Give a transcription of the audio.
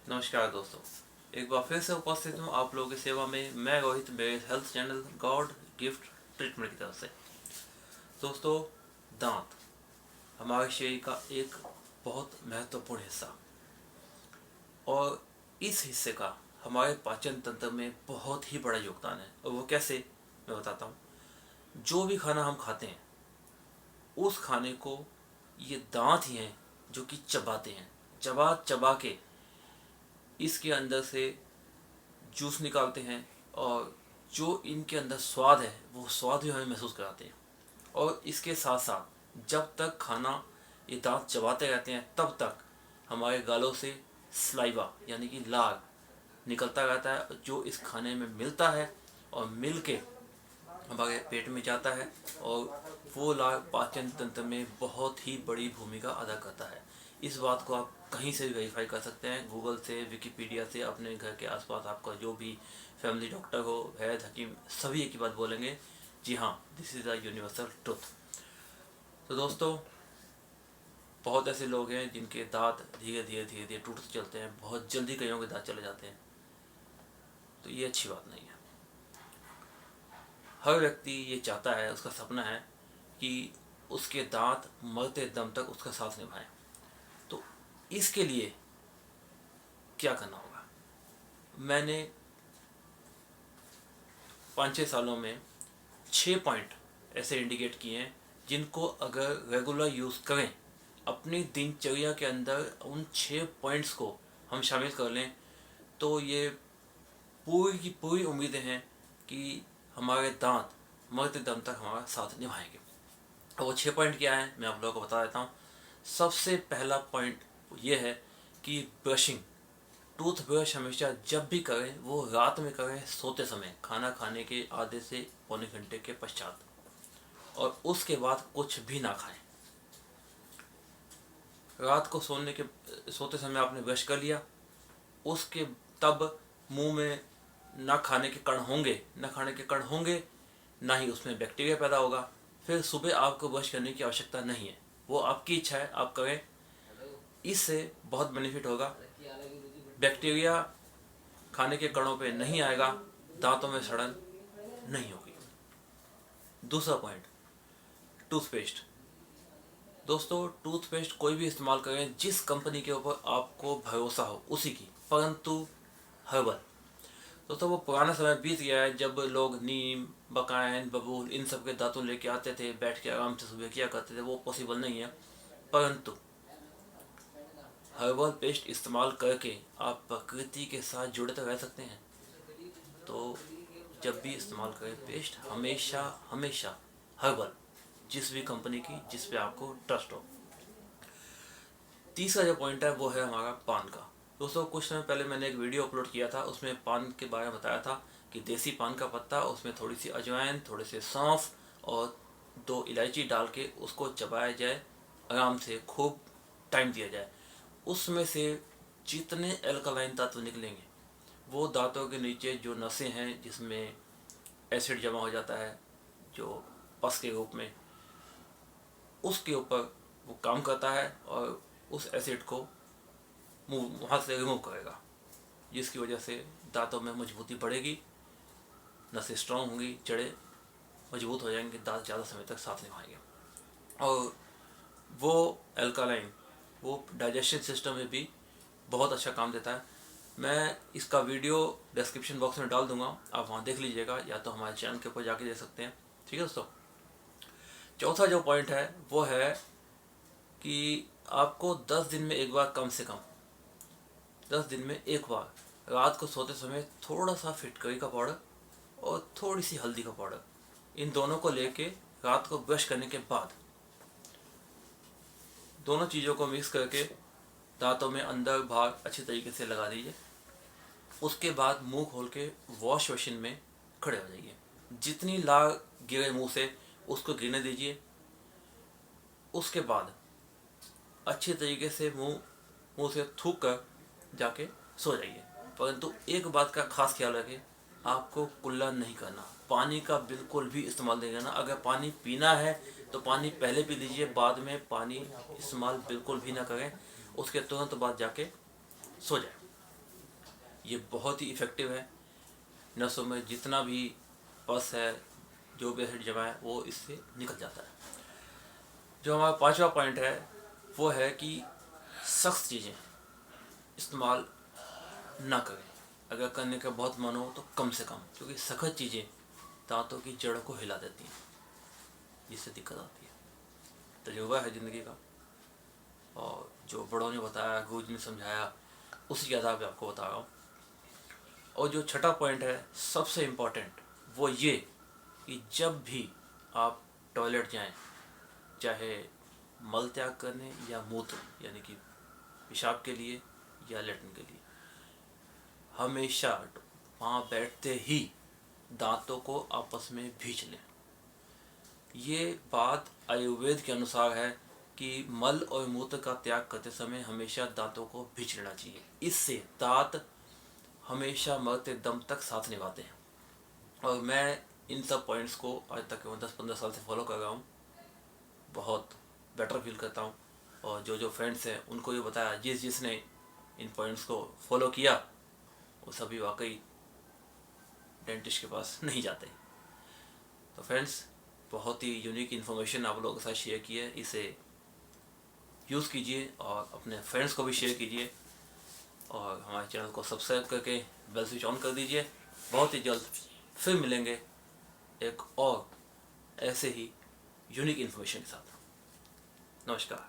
नमस्कार दोस्तों, एक बार फिर से उपस्थित हूँ आप लोगों की सेवा में। मैं रोहित, मेरे health channel God gift treatment की तरफ से। दोस्तों, दांत हमारे शरीर का एक बहुत महत्वपूर्ण हिस्सा, और इस हिस्से का हमारे पाचन तंत्र में बहुत ही बड़ा योगदान है। और वो कैसे, मैं बताता हूँ। जो भी खाना हम खाते हैं, उस खाने को ये दांत ही हैं जो कि चबाते हैं। चबा चबा के इसके अंदर से जूस निकालते हैं, और जो इनके अंदर स्वाद है वो स्वाद भी हमें महसूस कराते हैं। और इसके साथ साथ जब तक खाना ये दांत चबाते रहते हैं, तब तक हमारे गालों से स्लाइवा यानी कि लार निकलता रहता है, जो इस खाने में मिलता है और मिल के हमारे पेट में जाता है। और वो लार पाचन तंत्र में बहुत ही बड़ी भूमिका अदा करता है। इस बात को आप कहीं से भी वेरीफाई कर सकते हैं, गूगल से, विकिपीडिया से। अपने घर के आसपास आपका जो भी फैमिली डॉक्टर हो, वैद्य, हकीम, सभी एक ही बात बोलेंगे, जी हाँ, this is the universal truth. तो दोस्तों, बहुत ऐसे लोग हैं जिनके दांत धीरे धीरे धीरे धीरे टूटते चलते हैं, बहुत जल्दी कईयों के दांत चले जाते हैं। तो ये अच्छी बात नहीं है। हर व्यक्ति ये चाहता है, उसका सपना है कि उसके दांत मरते दम तक उसका साथ निभाएं। तो इसके लिए क्या करना होगा? मैंने 5-6 सालों में 6 पॉइंट ऐसे इंडिकेट किए हैं, जिनको अगर रेगुलर यूज़ करें अपनी दिनचर्या के अंदर, उन 6 पॉइंट्स को हम शामिल कर लें, तो ये पूरी की पूरी उम्मीदें हैं कि हमारे दांत मरते दम तक हमारा साथ निभाएंगे। और वो 6 पॉइंट क्या है, मैं आप लोगों को बता देता हूँ। सबसे पहला पॉइंट ये है कि ब्रशिंग, टूथ ब्रश हमेशा जब भी करें वो रात में करें, सोते समय, खाना खाने के आधे से पौने घंटे के पश्चात, और उसके बाद कुछ भी ना खाएं। रात को सोते समय आपने ब्रश कर लिया, उसके तब मुंह में ना खाने के कण होंगे, ना ही उसमें बैक्टीरिया पैदा होगा। फिर सुबह आपको ब्रश करने की आवश्यकता नहीं है, वो आपकी इच्छा है, आप करें। इससे बहुत बेनिफिट होगा। बैक्टीरिया खाने के कणों पे नहीं आएगा, दांतों में सड़न नहीं होगी। दूसरा पॉइंट, टूथपेस्ट। दोस्तों, टूथपेस्ट कोई भी इस्तेमाल करें, जिस कंपनी के ऊपर आपको भरोसा हो उसी की, परंतु हर्बल। दोस्तों, वो पुराना समय बीत गया है जब लोग नीम, बकायन, बबूल, इन सब के दांतों लेके आते थे, बैठ के आराम से सुबह किया करते थे। वो पॉसिबल नहीं है। परंतु हर्बल पेस्ट इस्तेमाल करके आप प्रकृति के साथ जुड़े तो रह सकते हैं। तो जब भी इस्तेमाल करें पेस्ट, हमेशा हमेशा हर्बल, जिस भी कंपनी की, जिस पे आपको ट्रस्ट हो। तीसरा जो पॉइंट है वो है हमारा पान का। दोस्तों, कुछ समय पहले मैंने एक वीडियो अपलोड किया था, उसमें पान के बारे में बताया था कि देसी पान का पत्ता, उसमें थोड़ी सी अजवाइन, थोड़े से सौंफ और 2 इलायची डाल के उसको चबाया जाए, आराम से खूब टाइम दिया जाए। उसमें से जितने एल्कलाइन तत्व निकलेंगे, वो दांतों के नीचे जो नसें हैं जिसमें एसिड जमा हो जाता है, जो पस के रूप में, उसके ऊपर वो काम करता है और उस एसिड को मुंह वहाँ से रिमूव करेगा, जिसकी वजह से दांतों में मजबूती बढ़ेगी, नसें स्ट्रॉन्ग होंगी, जड़ें मजबूत हो जाएंगे, दांत ज़्यादा समय तक साथ निभाएंगे। और वो एल्कालाइन, वो डाइजेशन सिस्टम में भी बहुत अच्छा काम देता है। मैं इसका वीडियो डिस्क्रिप्शन बॉक्स में डाल दूंगा, आप वहाँ देख लीजिएगा, या तो हमारे चैनल के ऊपर जाके देख सकते हैं। ठीक है दोस्तों। चौथा जो पॉइंट है वो है कि आपको 10 दिन में एक बार, कम से कम 10 दिन में एक बार, रात को सोते समय थोड़ा सा फिटकरी का पाउडर और थोड़ी सी हल्दी का पाउडर, इन दोनों को लेके रात को ब्रश करने के बाद दोनों चीज़ों को मिक्स करके दांतों में अंदर बाहर अच्छी तरीके से लगा दीजिए। उसके बाद मुंह खोल के वॉश बेसिन में खड़े हो जाइए। जितनी लार गिरे मुंह से, उसको गिरने दीजिए। उसके बाद अच्छे तरीके से मुंह से थूक कर जाके सो जाइए। परंतु एक बात का खास ख्याल रखें, आपको कुल्ला नहीं करना, पानी का बिल्कुल भी इस्तेमाल नहीं करना। अगर पानी पीना है तो पानी पहले पी लीजिए, बाद में पानी इस्तेमाल बिल्कुल भी ना करें। उसके तुरंत बाद जाके सो जाए। ये बहुत ही इफ़ेक्टिव है। नसों में जितना भी पस है, जो भी एसिड जमा है, वो इससे निकल जाता है। जो हमारा पांचवा पॉइंट है वो है कि सख्त चीज़ें इस्तेमाल ना करें। अगर करने का बहुत मन हो तो कम से कम, क्योंकि सख्त चीज़ें दांतों की जड़ों को हिला देती हैं, जिससे दिक्कत आती है। तजुर्बा है ज़िंदगी का, और जो बड़ों ने बताया, गुरु जी ने समझाया, उसी के आधार पर आपको बता रहा हूँ। और जो छठा पॉइंट है सबसे इम्पोर्टेंट, वो ये कि जब भी आप टॉयलेट जाएं, चाहे मल त्याग करने या मूत्र यानी कि पेशाब के लिए या लेटरिन के लिए, हमेशा वहाँ बैठते ही दांतों को आपस में भींच लें। ये बात आयुर्वेद के अनुसार है कि मल और मूत्र का त्याग करते समय हमेशा दांतों को भींच लेना चाहिए। इससे दांत हमेशा मरते दम तक साथ निभाते हैं। और मैं इन सब पॉइंट्स को आज तक 10-15 साल से फॉलो कर रहा हूँ, बहुत बेटर फील करता हूँ। और जो फ्रेंड्स हैं उनको ये बताया, जिसने इन पॉइंट्स को फॉलो किया वो सभी वाकई डेंटिस्ट के पास नहीं जाते। तो फ्रेंड्स, बहुत ही यूनिक इन्फॉर्मेशन आप लोगों के साथ शेयर की है, इसे यूज़ कीजिए और अपने फ्रेंड्स को भी शेयर कीजिए, और हमारे चैनल को सब्सक्राइब करके बेल स्विच ऑन कर दीजिए। बहुत ही जल्द फिर मिलेंगे एक और ऐसे ही यूनिक इन्फॉर्मेशन के साथ। नमस्कार।